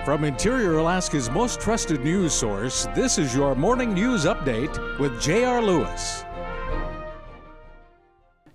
From Interior Alaska's most trusted news source, this is your morning news update with J.R. Lewis.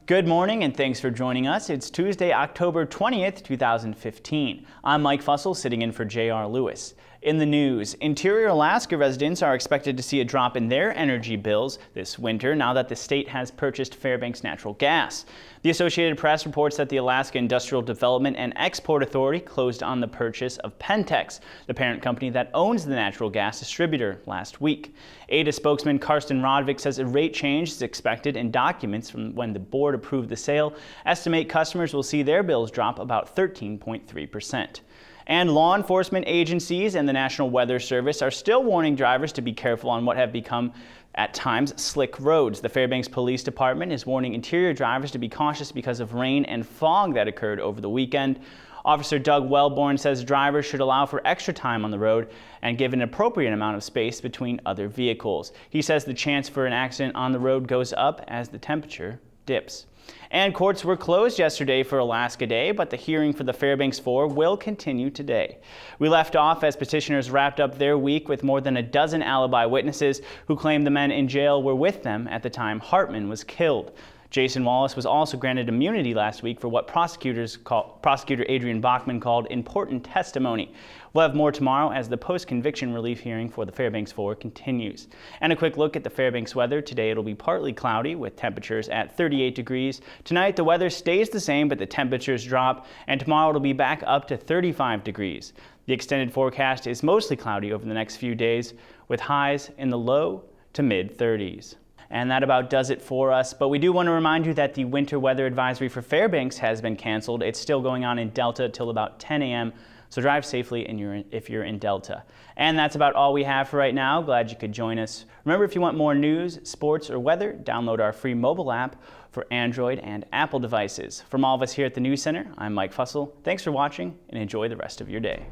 Good morning and thanks for joining us. It's Tuesday, October 20th, 2015. I'm Mike Fussell sitting in for J.R. Lewis. In the news, Interior Alaska residents are expected to see a drop in their energy bills this winter now that the state has purchased Fairbanks Natural Gas. The Associated Press reports that the Alaska Industrial Development and Export Authority closed on the purchase of Pentex, the parent company that owns the natural gas distributor, last week. ADA spokesman Karsten Rodvik says a rate change is expected, and documents from when the board approved the sale estimate customers will see their bills drop about 13.3%. And law enforcement agencies and the National Weather Service are still warning drivers to be careful on what have become, at times, slick roads. The Fairbanks Police Department is warning interior drivers to be cautious because of rain and fog that occurred over the weekend. Officer Doug Wellborn says drivers should allow for extra time on the road and give an appropriate amount of space between other vehicles. He says the chance for an accident on the road goes up as the temperature dips. And courts were closed yesterday for Alaska Day, but the hearing for the Fairbanks 4 will continue today. We left off as petitioners wrapped up their week with more than a dozen alibi witnesses who claimed the men in jail were with them at the time Hartman was killed. Jason Wallace was also granted immunity last week for what prosecutor Adrian Bachman called important testimony. We'll have more tomorrow as the post-conviction relief hearing for the Fairbanks 4 continues. And a quick look at the Fairbanks weather. Today it'll be partly cloudy with temperatures at 38 degrees. Tonight the weather stays the same, but the temperatures drop, and tomorrow it'll be back up to 35 degrees. The extended forecast is mostly cloudy over the next few days with highs in the low to mid 30s. And that about does it for us, but we do want to remind you that the winter weather advisory for Fairbanks has been canceled. It's still going on in Delta till about 10 a.m., so drive safely if you're in Delta. And that's about all we have for right now. Glad you could join us. Remember, if you want more news, sports, or weather, download our free mobile app for Android and Apple devices. From all of us here at the News Center, I'm Mike Fussell. Thanks for watching and enjoy the rest of your day.